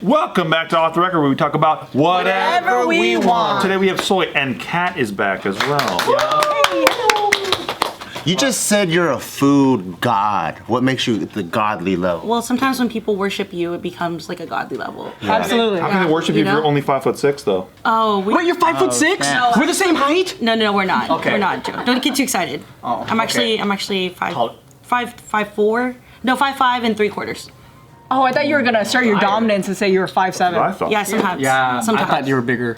Welcome back to Off the Record, where we talk about whatever we want. Today we have Soy, and Kat is back as well. You just said you're a food god. What makes you at the godly level? Well, sometimes when people worship you, it becomes like a godly level. Yeah. Absolutely. How can they worship you if you're only 5'6", though? Oh, wait, you're 5'6"? No, we're the same height? No, we're not. Okay. We're not, Joe. Don't get too excited. Oh, I'm actually 5'4". No, 5'5" and 3/4. Oh, I thought you were gonna assert your dominance and say you were 5'7". I thought. Yeah, sometimes. Yeah, sometimes. I thought you were bigger,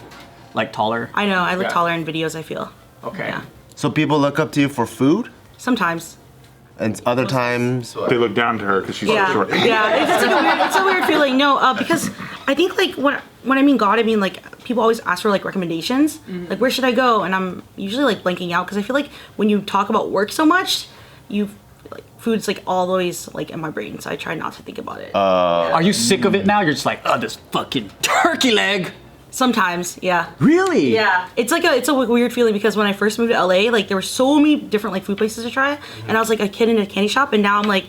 like taller. I know. I look taller in videos, I feel. Okay. Yeah. So people look up to you for food? Sometimes. And other times... They look down to her because she's so short. Yeah, it's a weird feeling. No, because I think like when I mean God, I mean like people always ask for like recommendations. Like where should I go? And I'm usually like blanking out because I feel like when you talk about work so much, food's like always like in my brain, so I try not to think about it. Are you sick of it now? You're just like, oh, this fucking turkey leg. Sometimes, yeah. Really? Yeah. It's a weird feeling because when I first moved to LA, like there were so many different like food places to try, and I was like a kid in a candy shop, and now I'm like,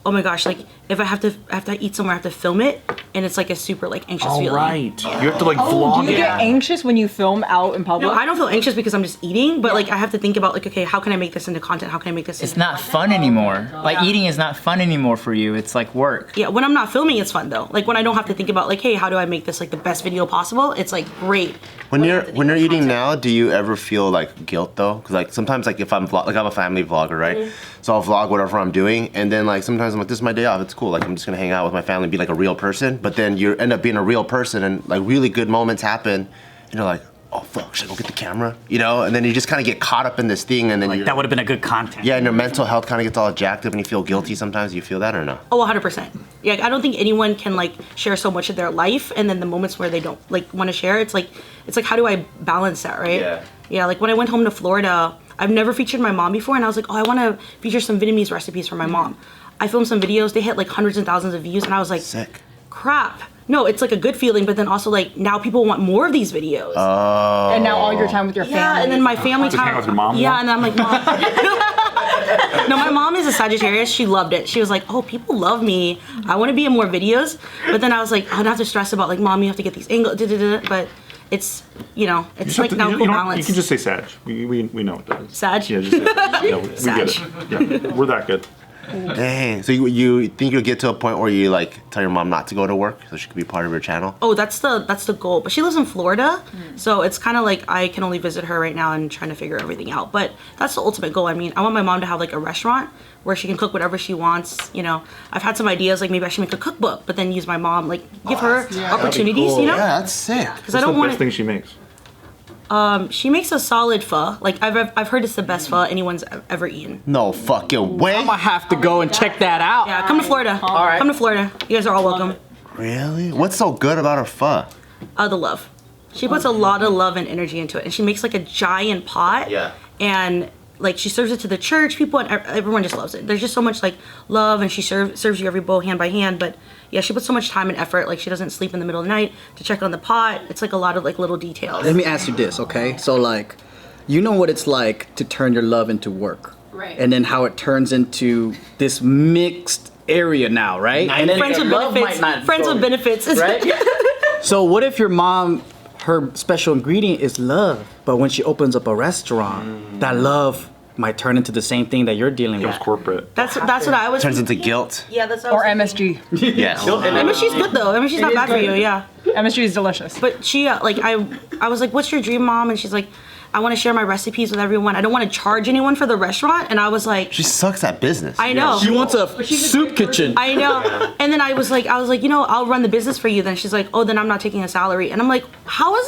oh my gosh, like if I have to eat somewhere, I have to film it, and it's like a super like anxious feeling. Right. You have to like vlog Do you get anxious when you film out in public? No, I don't feel anxious because I'm just eating, but like I have to think about like, okay, how can I make this into content? How can I make this? It's not fun anymore. Like eating is not fun anymore for you. It's like work. Yeah, when I'm not filming, it's fun though. Like when I don't have to think about like, hey, how do I make this like the best video possible? It's like great. When you're eating now, do you ever feel like guilt though? Because like sometimes like if I'm I'm a family vlogger, right? So I'll vlog whatever I'm doing, and then like sometimes I'm like, this is my day off. It's cool. Like I'm just gonna hang out with my family and be like a real person. But then you end up being a real person, and like really good moments happen, and you're like, oh fuck, should I go get the camera? You know? And then you just kind of get caught up in this thing, and then Like that would have been a good content. yeah, and your mental health kind of gets all jacked up, and you feel guilty sometimes. You feel that or no? Oh, 100%. Yeah, I don't think anyone can like share so much of their life, and then the moments where they don't like want to share, it's like how do I balance that, right? Yeah. Yeah, like when I went home to Florida, I've never featured my mom before, and I was like, oh, I want to feature some Vietnamese recipes for my mom. I filmed some videos, they hit like hundreds and thousands of views, and I was like, Sick. crap. No, it's like a good feeling, but then also like now people want more of these videos. Oh. And now all your time with your family. Yeah, and then my family Just time. hang out with your mom Yeah, more? and then I'm like, Mom. No, my mom is a Sagittarius. She loved it. She was like, oh, people love me. I want to be in more videos. But then I was like, I don't have to stress about like, Mom, you have to get these angles. But it's, it's like now cool balance. You can just say Sag. We know what that is. Sag? Yeah, just say Sag. Yeah, we Sag. get it. Yeah, we're that good. Dang. So you think you'll get to a point where you like tell your mom not to go to work so she could be part of your channel? Oh, that's the goal. But she lives in Florida, so it's kind of like I can only visit her right now and trying to figure everything out. But that's the ultimate goal. I mean, I want my mom to have like a restaurant where she can cook whatever she wants. I've had some ideas like maybe I should make a cookbook, but then use my mom, like give her opportunities. Cool. Yeah, that's sick. Because I don't What's want the best thing she makes? She makes a solid pho. Like I've heard it's the best pho anyone's ever eaten. No fucking way. I'm gonna have to go and check that out. Yeah, come to Florida. All right. Come to Florida. You guys are all welcome. Really? What's so good about her pho? The love. She puts a lot of love and energy into it, and she makes like a giant pot. Yeah. And like she serves it to the church people, and everyone just loves it. There's just so much like love, and she serves you every bowl hand by hand. But yeah, she puts so much time and effort. Like she doesn't sleep in the middle of the night to check on the pot. It's like a lot of like little details. Let me ask you this, okay? So like, you know what it's like to turn your love into work. Right. And then how it turns into this mixed area now, right? And then Friends with love benefits. might not Friends go- with benefits. Right? So what if your mom, her special ingredient is love, but when she opens up a restaurant, that love might turn into the same thing that you're dealing with. It's corporate. That's what I was. Turns into guilt. Yeah, that's what I Or was thinking. MSG. Yes. MSG's good though. MSG's not is bad for good. you. Yeah. MSG is delicious. But she like I was like, what's your dream, Mom? And she's like, I want to share my recipes with everyone. I don't want to charge anyone for the restaurant. And I was like, She sucks at business. I know. She wants a soup kitchen. I know. And then I was like, I'll run the business for you. Then she's like, oh, then I'm not taking a salary. And I'm like, how is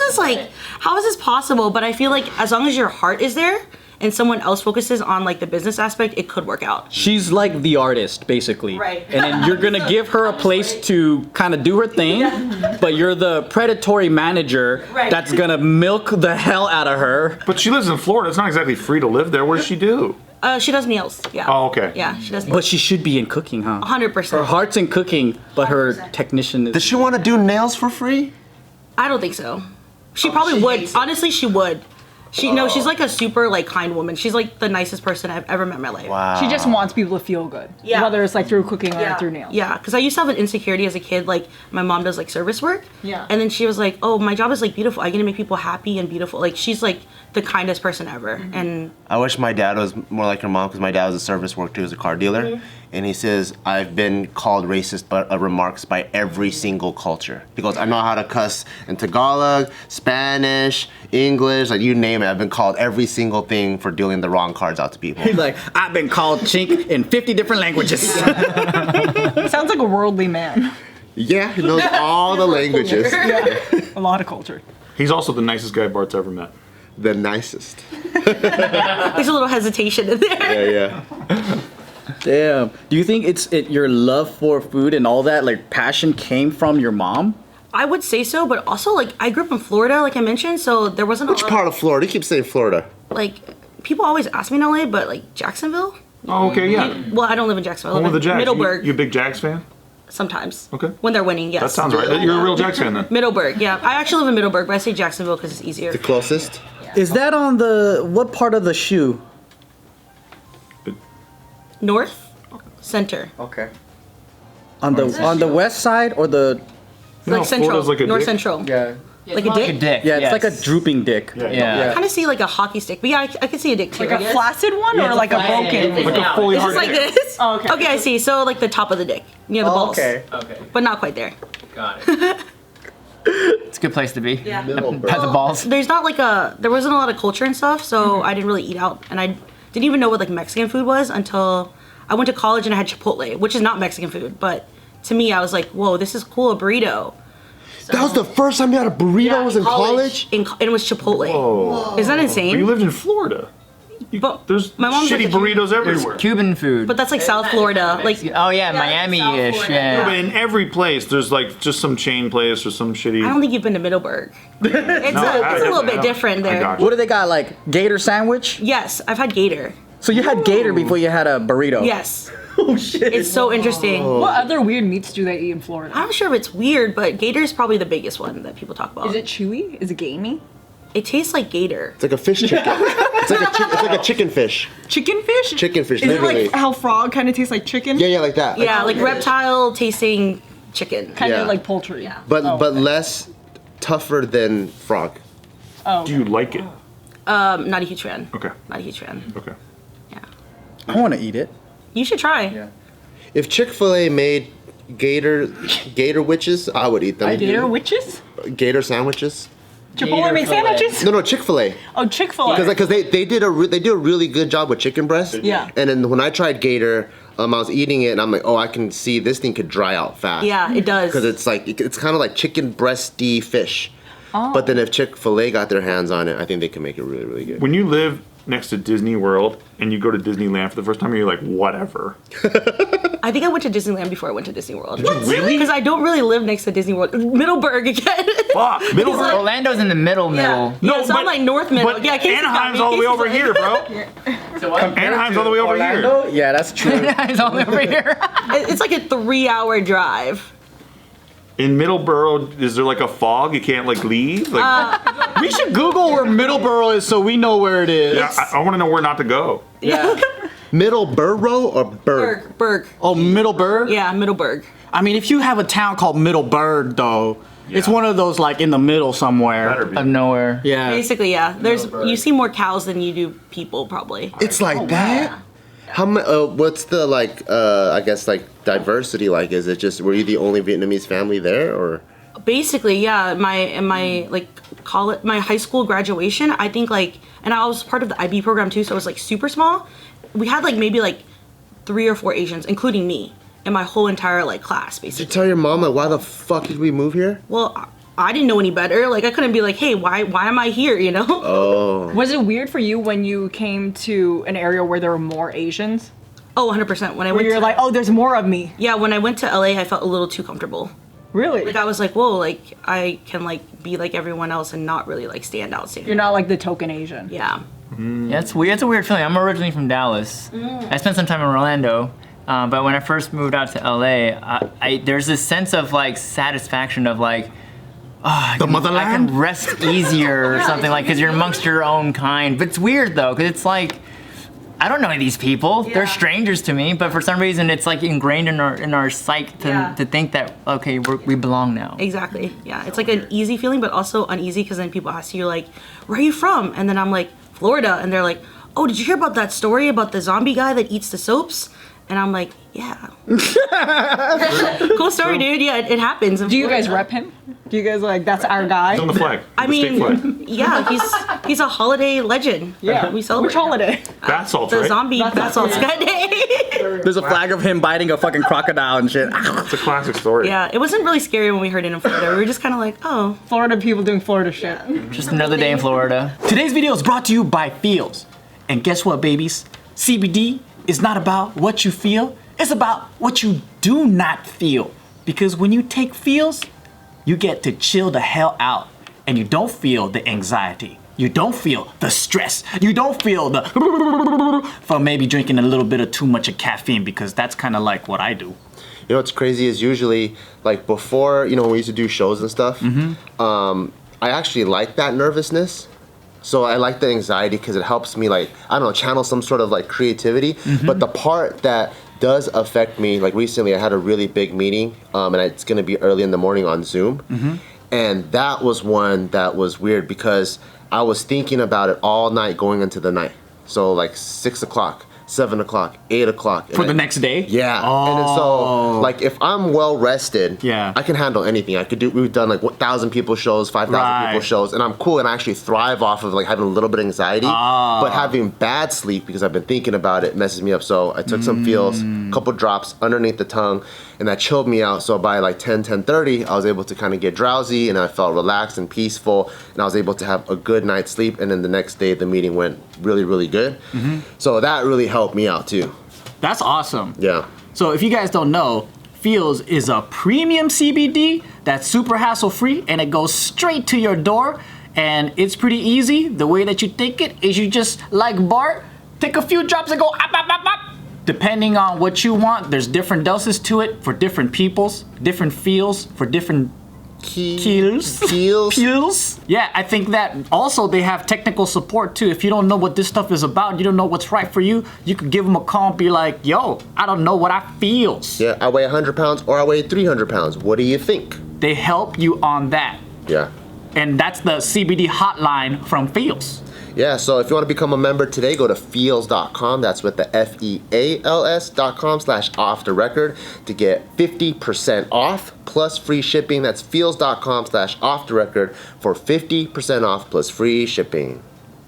this possible? But I feel like as long as your heart is there and someone else focuses on like the business aspect, it could work out. She's like the artist, basically. Right. And then you're gonna give her a place to kind of do her thing, but you're the predatory manager that's gonna milk the hell out of her. But she lives in Florida. It's not exactly free to live there. What does she do? She does nails. Yeah. Oh, okay. Yeah, she does nails. But she should be in cooking, huh? 100%. Her heart's in cooking, but her technician is. Does she want to do nails for free? I don't think so. She probably would. Honestly, she would. She's like a super like kind woman. She's like the nicest person I've ever met in my life. Wow. She just wants people to feel good. Yeah. Whether it's like through cooking or through nails. Yeah, because I used to have an insecurity as a kid. Like my mom does like service work. Yeah. And then she was like, "Oh, my job is like beautiful. I get to make people happy and beautiful." Like she's like the kindest person ever. And I wish my dad was more like your mom because my dad was a service worker too, as a car dealer. And he says, I've been called racist remarks by every single culture. He goes, I know how to cuss in Tagalog, Spanish, English, like you name it. I've been called every single thing for dealing the wrong cards out to people. He's like, I've been called chink in 50 different languages. Sounds like a worldly man. Yeah, he knows all the languages. A lot of culture. He's also the nicest guy Bart's ever met. The nicest. there's a little hesitation in there. Yeah. Damn. Do you think it's your love for food and all that, like passion came from your mom? I would say so, but also like I grew up in Florida, like I mentioned, so there wasn't Which a lot part of Florida? You keep saying Florida. like people always ask me in LA, but like Jacksonville. Oh, okay, yeah. Well, I don't live in Jacksonville. I Home of live the in Jags. Middleburg. You a big Jags fan? Sometimes. Okay. When they're winning, yes. That sounds right. You're a real Jags fan then. Middleburg, yeah. I actually live in Middleburg, but I say Jacksonville because it's easier. The closest? Is that on what part of the shoe? North, center, Okay. On the west side or the No, like central, Florida's like a North dick. central. yeah. Like a dick. Yeah, it's like a drooping dick. Yeah. I kind of see like a hockey stick, but yeah, I can see a dick too. Like a flaccid one or like a broken? Like a fully It's hard just like dick. this. Oh, okay. Okay, I see. So like the top of the dick, near the balls, Okay. but not quite there. Got it. It's a good place to be. Yeah. Pet the balls. There's not like there wasn't a lot of culture and stuff, so I didn't really eat out, and I didn't even know what like Mexican food was until I went to college and I had Chipotle, which is not Mexican food, but to me I was like, whoa, this is cool, a burrito. That was the first time you had a burrito was in college? And it was Chipotle. Whoa. Isn't that But insane? you lived in Florida. But There's my mom's shitty like a huge- burritos everywhere. Cuban food. But that's like South Florida, like Oh yeah, Miami-ish. Florida. Yeah. But in every place, there's like just some chain place or some shitty. I don't think you've been to Middleburg. It's I a little definitely bit don't. different I there. got you. What do they got, like gator sandwich? Yes, I've had Gator. So you had gator before you had a burrito? Yes, Oh shit. it's so interesting. What other weird meats do they eat in Florida? I'm not sure if it's weird, but Gator is probably the biggest one that people talk about. Is it chewy? Is it gamey? It tastes like Gator. It's like a fish chicken. It's like a chicken fish. Chicken fish? Chicken fish, Is it literally. like how frog kind of tastes like chicken? Yeah, like that. Yeah, like reptile tasting chicken. Kind of Yeah. like poultry. Yeah. But Oh, but okay. less tougher than frog. Oh, Do you like it? Not a huge fan. Okay. Not a huge fan. Okay. Yeah. I want to eat it. You should try. If Chick-fil-A made gator witches, I would eat them. Gator witches? Gator sandwiches. Chipotle make fillet. sandwiches? No, Chick-fil-A. Oh, Chick-fil-A. Because they do a really good job with chicken breast. Yeah. And then when I tried gator, I was eating it and I'm like, oh, I can see this thing could dry out fast. Yeah, it does. Because it's like it's kind of like chicken breasty fish. But then if Chick-fil-A got their hands on it, I think they can make it really, really good. When you live next to Disney World and you go to Disneyland for the first time, you're like, whatever. I think I went to Disneyland before I went to Disney World. Really? Because I don't really live next to Disney World. Middleburg again. Fuck. Middleburg. Orlando's in the middle. Yeah. No, so I'm like North Middle. But Yeah, Casey's got Anaheim's me. all the way Casey's over like- here, bro. So what? Anaheim's all the way over here. Orlando? Yeah, that's true. It's all over here. It's like a 3-hour drive. In Middleborough, is there like a fog? You can't like leave? Like, We should Google where Middleborough is so we know where it is. yeah, I want to know where not to go. Yeah. Middleborough or Berg? Berg. Oh, Middleburg? Yeah, Middleburg. I mean, if you have a town called Middleburg, though, it's one of those like in the middle somewhere. Better be. Of nowhere. Yeah. Basically, yeah. You see more cows than you do people, probably. It's like that? How what's the I guess like diversity like? Is it just were you the only Vietnamese family there or? Basically, yeah. My like college, my high school graduation. I think like, and I was part of the IB program too, so it was like super small. We had like maybe like 3 or 4 Asians, including me, in my whole entire like class, Did you basically. tell your mom like why the fuck did we move here? Well, I didn't know any better. Like I couldn't be like, hey, why am I here? You know? Oh. Was it weird for you when you came to an area where there were more Asians? Oh, 100%. When I Where went you're to, like, oh, there's more of me. yeah, when I went to LA, I felt a little too comfortable. Really? Like I was like, whoa, like I can like be like everyone else and not really like stand out. You're not like the token Asian. Yeah. Yeah, it's weird. It's a weird feeling. I'm originally from Dallas. I spent some time in Orlando, but when I first moved out to LA, there's this sense of like satisfaction of like, The motherland? I can rest easier or something like because you're amongst your own kind. But it's weird though, because it's like I don't know any of these people. They're strangers to me, but for some reason it's like ingrained in our psyche to think that okay, we belong now. Exactly. Yeah, it's like an easy feeling, but also uneasy because then people ask you like, "Where are you from?" And then I'm like, "Florida," and they're like, "Oh, did you hear about that story about the zombie guy that eats the soaps?" And I'm like, "Yeah." Cool story, dude. Yeah, it happens. Do you guys rep him? Do you guys like that's our guy? It's on the flag. I The state flag. mean, yeah, he's a holiday legend. Yeah. We celebrate. Which holiday? Bath salts, The right? zombie bath salts day. There's a flag of him biting a fucking crocodile and shit. It's a classic story. Yeah, it wasn't really scary when we heard it in Florida. We were just kind of like, oh. Florida people doing Florida shit. Just another day in Florida. Today's video is brought to you by Feels. And guess what, babies? CBD is not about what you feel, it's about what you do not feel. Because when you take Feels, you get to chill the hell out. And you don't feel the anxiety. You don't feel the stress. You don't feel the from maybe drinking a little bit of too much of caffeine, because that's kind of like what I do. You know what's crazy is usually like before, you know, when we used to do shows and stuff, I actually like that nervousness. So I like the anxiety because it helps me like, I don't know, channel some sort of like creativity. But the part that does affect me, like recently I had a really big meeting and it's gonna be early in the morning on Zoom. And that was one that was weird because I was thinking about it all night going into the night. So like 6 o'clock, 7 o'clock, 8 o'clock. For the next day? Yeah. And then so, like, if I'm well rested, Yeah. I can handle anything. I could do, we've done like 1,000 people shows, 5,000 people shows, and I'm cool and I actually thrive off of like having a little bit of anxiety. But having bad sleep, because I've been thinking about it, messes me up. So I took some Feels, a couple drops underneath the tongue, and that chilled me out. So by like 10:30, I was able to kind of get drowsy and I felt relaxed and peaceful, and I was able to have a good night's sleep. And then the next day, the meeting went really, really good. So that really helped me out too. That's awesome. Yeah. So if you guys don't know, Feels is a premium CBD that's super hassle-free and it goes straight to your door, and it's pretty easy. The way that you take it is you just, like Bart, take a few drops and go up, up, up, up. Depending on what you want, there's different doses to it for different peoples, different feels for different Feels. Yeah, I think that also they have technical support too. If you don't know what this stuff is about, you don't know what's right for you, you could give them a call and be like, yo, I don't know what I feels. Yeah, I weigh 100 pounds or I weigh 300 pounds. What do you think? They help you on that. Yeah. And that's the CBD hotline from Feels. Yeah, so if you want to become a member today, go to feels.com. That's with the FEALS.com/off-the-record to get 50% off plus free shipping. That's feels.com/off-the-record for 50% off plus free shipping.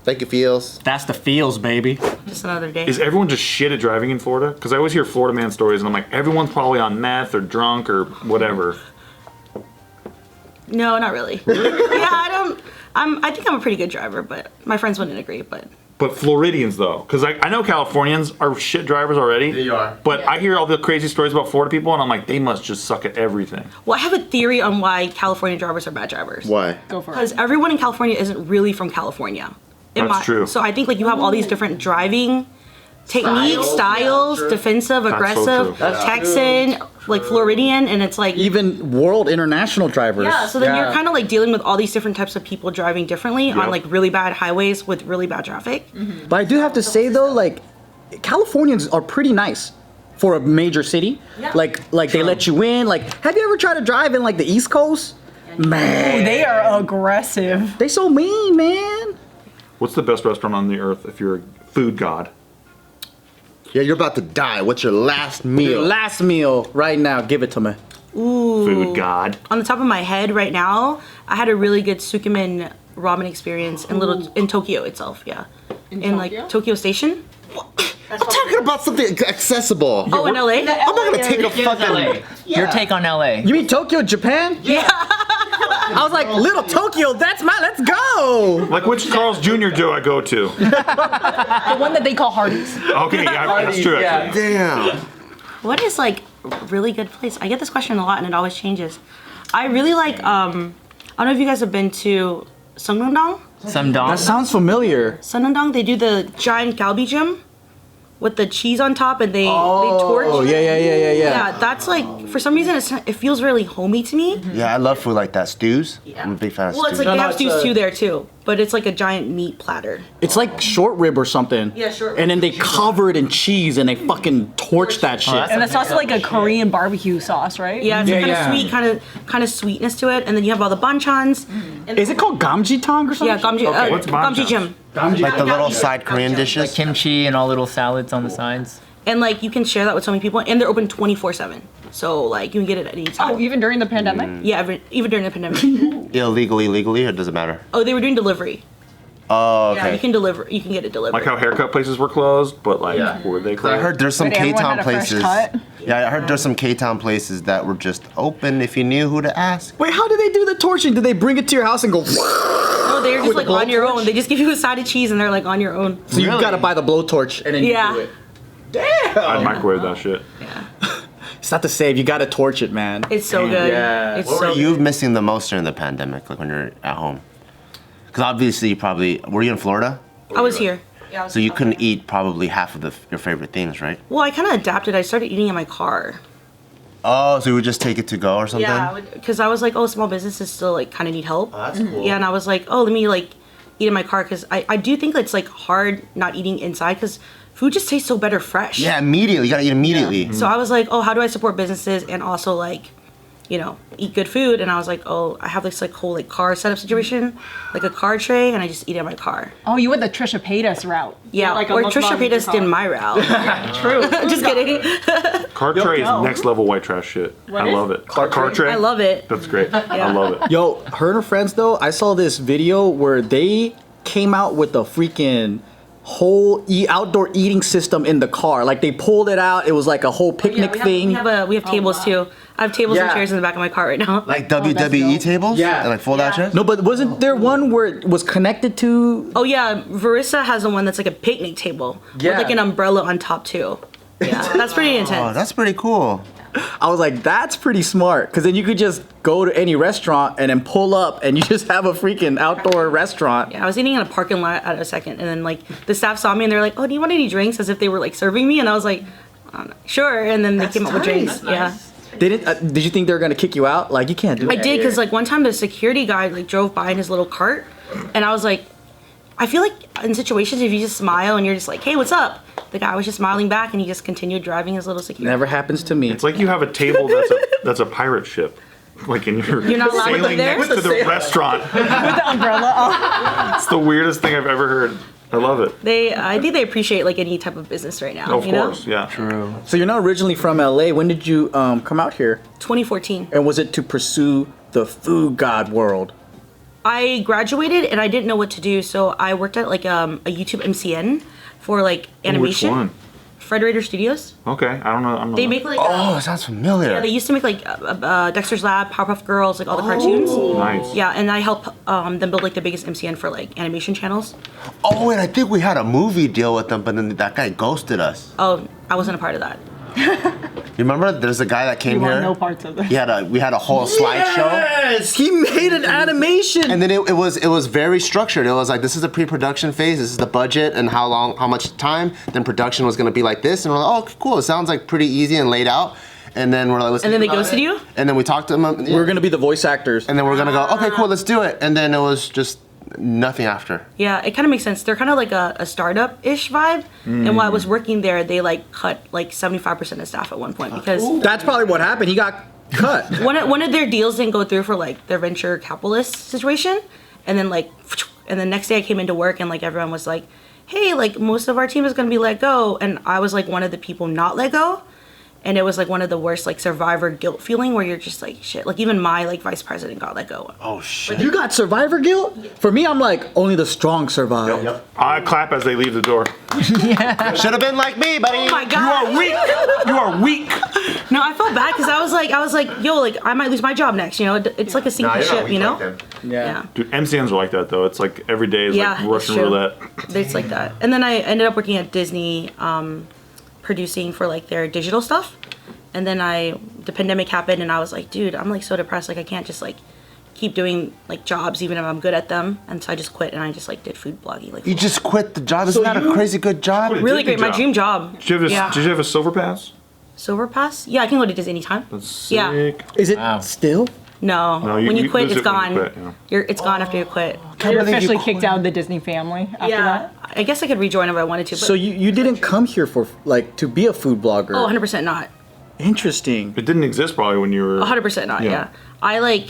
Thank you, Feels. That's the Feels, baby. Just another day. Is everyone just shit at driving in Florida? Because I always hear Florida man stories and I'm like, everyone's probably on meth or drunk or whatever. No, not really. Yeah, I think I'm a pretty good driver, but my friends wouldn't agree. But Floridians though, because I know Californians are shit drivers already. They are. But I hear all the crazy stories about Florida people and I'm like, they must just suck at everything. well, I have a theory on why California drivers are bad drivers. Why? Go for it. Because everyone in California isn't really from California. That's true. So I think like you have all these different driving techniques, styles, defensive, so aggressive, true. Texan, like Floridian, and it's like Even world international drivers. yeah. So then you're kind of like dealing with all these different types of people driving differently Yep. on like really bad highways with really bad traffic. But I do have to say though, like, Californians are pretty nice for a major city. Yeah. Like they let you in. Like, have you ever tried to drive in like the East Coast? Man, They are aggressive. they so mean, man. What's the best restaurant on the earth if you're a food god? Yeah, you're about to die. What's your last meal? Last meal right now, give it to me. Food god. On the top of my head right now, I had a really good Sukemen ramen experience in Tokyo itself. Yeah, in like Tokyo Station. I'm talking about something accessible. Oh, in LA. I'm not gonna take a fucking. Your take on LA. You mean Tokyo, Japan? Yeah. I was like, little Tokyo, let's go. Like which Carl's Jr. do I go to? The one that they call Hardee's. Okay, yeah, that's true. Yeah. Actually. Damn. What is like a really good place? I get this question a lot and it always changes. I really like I don't know if you guys have been to Sungnam-dong. Some dog. That sounds familiar. Sungnam-dong, they do the giant galbi gym with the cheese on top and they torch. Oh, yeah. Yeah, that's like for some reason it feels really homey to me. Yeah, I love food like that. Stews. Yeah. I'm a big fan of Well, it's stews. like they No, have it's stews a- too there too, but it's like a giant meat platter. It's like short rib or something. Yeah, short rib. And then they cover it in cheese and they fucking torch that shit. that's And that's also like a Korean barbecue sauce, right? Yeah, it's Yeah, kind of yeah. sweet, kind of sweetness to it, and then you have all the banchans. And Is it called gamjitang or something? Yeah, gamji. What's Gamjijim. Like the little side Korean dishes. Kimchi and all little salads on the sides. And like you can share that with so many people, and they're open 24/7. So like you can get it at any time. Oh, even during the pandemic? Yeah, even during the pandemic. Illegally, legally, or does it matter? Oh, they were doing delivery. Oh, Yeah, okay. you can get it delivered. Like how haircut places were closed, but like were they closed? I heard there's some But everyone K-Town had a fresh places. cut? Yeah, I heard there's some K-Town places that were just open if you knew who to ask. Wait, how do they do the torching? Do they bring it to your house and go? No, they're just With like the on your blowtorch? own. They just give you a side of cheese, and they're like on your own. So you gotta buy the blowtorch and then Yeah. you do it. I'd microwave that shit. It's not to save. You gotta torch it, man. It's so good. Yeah. It's What so were you good. missing the most during the pandemic, like when you're at home? Because obviously you probably, were you in Florida? I was here. So you couldn't eat probably half of your favorite things, right? Well, I kind of adapted. I started eating in my car. Oh, so you would just take it to go or something? Yeah, because I was like, oh, small businesses still like kind of need help. Oh, that's cool. Yeah, and I was like, oh, let me like eat in my car because I do think it's like hard not eating inside because food just tastes so better fresh. Yeah, immediately. You gotta eat immediately. So I was like, oh, how do I support businesses and also like, eat good food? And I was like, oh, I have this like whole like car setup situation, like a car tray, and I just eat in my car. Oh, you went the Trisha Paytas route. Yeah, Like a or mukbang Trisha with your Paytas did car. my route. True. Just kidding. Car tray is go. next level white trash shit. I is? love it. Car tray. I love it. That's great. I love it. Yo, her and her friends though, I saw this video where they came out with a freaking whole outdoor eating system in the car. Like they pulled it out. It was like a whole picnic thing. We have tables too. I have tables and Yeah. chairs in the back of my car right now. Like that's WWE dope. tables? Yeah. And like fold-out chairs? No, but wasn't there one where it was connected to? Oh yeah, Verissa has the one that's like a picnic table Yeah. with like an umbrella on top too. Yeah, that's pretty intense. Oh, that's pretty cool. I was like, that's pretty smart. Because then you could just go to any restaurant and then pull up and you just have a freaking outdoor restaurant. Yeah, I was eating in a parking lot at a second, and then like the staff saw me and they're like, "Oh, do you want any drinks?" As if they were like serving me, and I was like, "Sure." And then they came up with drinks. Yeah, Did you think they were gonna kick you out? Like you can't do I that. did because like one time the security guy like drove by in his little cart, and I was like, I feel like in situations if you just smile and you're just like, "Hey, what's up?" The guy was just smiling back, and he just continued driving his little security. Never happens to me. It's like you have a table that's a pirate ship. Like in your You're not allowed to be sailing there? next to the restaurant. With the umbrella on. It's the weirdest thing I've ever heard. I love it. I think they appreciate like any type of business right now. Of you know? course, yeah. True. So you're not originally from LA. When did you come out here? 2014. And was it to pursue the food god world? I graduated and I didn't know what to do, so I worked at like a YouTube MCN for like animation. Which one? Frederator Studios. Okay, I don't know. They make like Oh, it sounds familiar. yeah, they used to make like Dexter's Lab, Powerpuff Girls, like all the cartoons. Nice. Yeah, and I helped them build like the biggest MCN for like animation channels. Oh, and I think we had a movie deal with them, but then that guy ghosted us. Oh, I wasn't a part of that. You remember? There's a guy that came You want here. no parts of it. We had a whole slideshow. Yes, he made an animation. And then it was very structured. It was like, this is the pre-production phase, this is the budget and how much time. Then production was gonna be like this, and we're like, oh, cool. It sounds like pretty easy and laid out. And then we're like, let's. And then they think about ghosted it. you? And then we talked to them. We're gonna be the voice actors. And then we're gonna go, okay, cool, let's do it. And then it was just nothing after. Yeah, it kind of makes sense. They're kind of like a startup-ish vibe. And while I was working there, they like cut like 75% of staff at one point because That's probably what happened. He got cut. one of their deals didn't go through for like their venture capitalist situation, and then next day I came into work and like everyone was like, hey, like most of our team is gonna be let go, and I was like one of the people not let go, and it was like one of the worst like survivor guilt feeling where you're just like shit. Like even my like vice president got let go. Oh shit. You got survivor guilt? For me, I'm like, only the strong survive. I clap as they leave the door. Should have been like me, buddy. Oh my god! You are weak. No, I felt bad because I was like, yo, like I might lose my job next. You know, it's like a sinking ship. You know? Yeah. Dude, MCNs are like that though. It's like every day is Yeah, like it's Russian true. roulette. It's like that. And then I ended up working at Disney, producing for like their digital stuff. And then the pandemic happened, and I was like, dude, I'm like so depressed. Like I can't just like keep doing like jobs even if I'm good at them. And so I just quit, and I just like did food blogging. Like You just quit the job. Isn't that a crazy good job? really Disney great, my job. dream job. Did you have a silver pass? Silver Pass? Yeah, I can go to Disney anytime. That's sick. Yeah. Is it Wow. still? No, No, when you quit, lose it's it when gone. you quit, yeah. It's gone after you quit. You're officially kicked out of the Disney family after Yeah, that. I guess I could rejoin if I wanted to. But So you didn't come here for like to be a food blogger? oh, 100% not. Interesting. It didn't exist probably when you were. 100% not. Yeah. Yeah.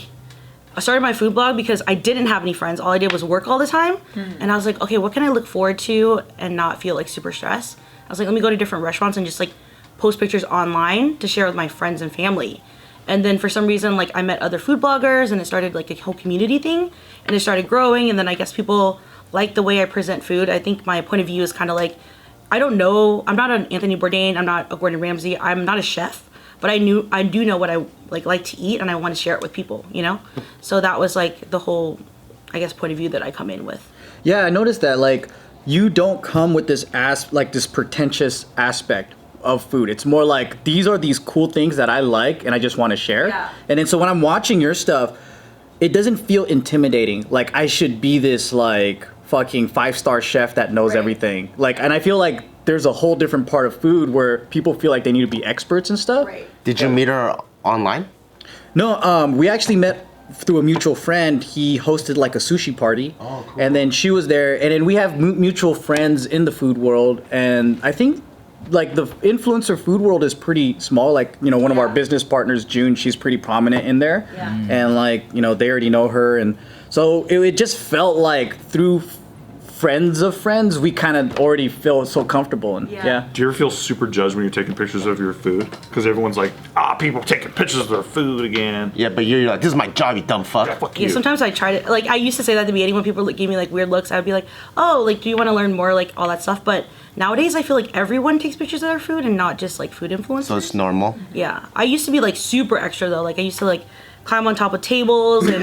I started my food blog because I didn't have any friends. All I did was work all the time, and I was like, okay, what can I look forward to and not feel like super stressed? I was like, let me go to different restaurants and just like post pictures online to share with my friends and family. And then for some reason, like I met other food bloggers and it started like a whole community thing and it started growing. And then I guess people like the way I present food. I think my point of view is kind of like, I don't know, I'm not an Anthony Bourdain, I'm not a Gordon Ramsay, I'm not a chef, but I do know what I like to eat and I want to share it with people, you know? So that was like the whole, I guess, point of view that I come in with. Yeah, I noticed that like you don't come with this this pretentious aspect of food. It's more like these are these cool things that I like and I just want to share. Yeah. And then so when I'm watching your stuff, it doesn't feel intimidating. Like I should be this like fucking 5-star chef that knows everything. Like, and I feel like there's a whole different part of food where people feel like they need to be experts and stuff. Right. Did you meet her online? No, we actually met through a mutual friend. He hosted like a sushi party. Oh, cool. And then she was there, and then we have mutual friends in the food world, and I think like the influencer food world is pretty small. Like, you know, one of our business partners, June, she's pretty prominent in there. Yeah. And like, you know, they already know her, and so it just felt like through friends of friends, we kind of already feel so comfortable. And yeah. Do you ever feel super judged when you're taking pictures of your food? Because everyone's like, people taking pictures of their food again. Yeah, but you're like, this is my job, you dumb fuck. Yeah, fuck Yeah, you. sometimes I try to, like, I used to say that at the beginning when people gave me like weird looks. I would be like, oh, like, do you want to learn more, like all that stuff? But nowadays I feel like everyone takes pictures of their food and not just like food influencers. So it's normal. Yeah, I used to be like super extra though. Like I used to like climb on top of tables and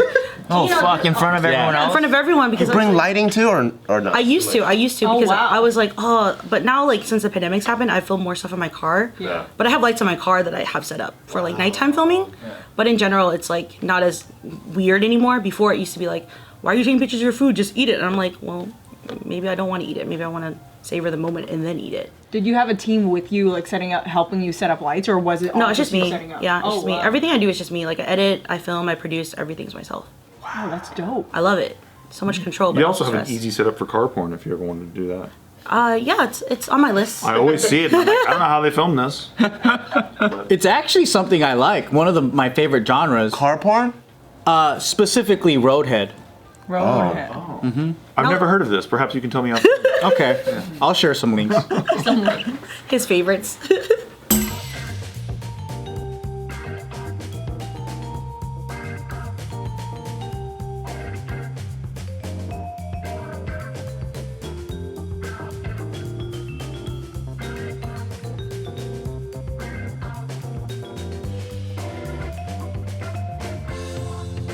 Oh, fuck, in front of everyone in else? front of everyone because You I was bring like, lighting too, or no? I used to Oh, because wow. I was like, oh, but now like since the pandemic's happened, I film more stuff in my car. Yeah. But I have lights in my car that I have set up for like nighttime filming. But in general, it's like not as weird anymore. Before it used to be like, why are you taking pictures of your food? Just eat it. And I'm like, well, maybe I don't want to eat it. Maybe I want to savor the moment and then eat it. Did you have a team with you, like setting up, helping you set up lights, or was it? No, all it's just you me. setting up? Yeah, it's Oh, just me. wow. Everything I do is just me. Like I edit, I film, I produce, everything's myself. Wow, that's dope. I love it. So much control. But You also have an stress. easy setup for car porn if you ever wanted to do that. Yeah, it's on my list. I always see it. And I'm like, I don't know how they filmed this. It's actually something I like. One of my favorite genres. Car porn? Specifically Roadhead. Roadhead. I've never heard of this. Perhaps you can tell me how. Okay, I'll share some links. His favorites.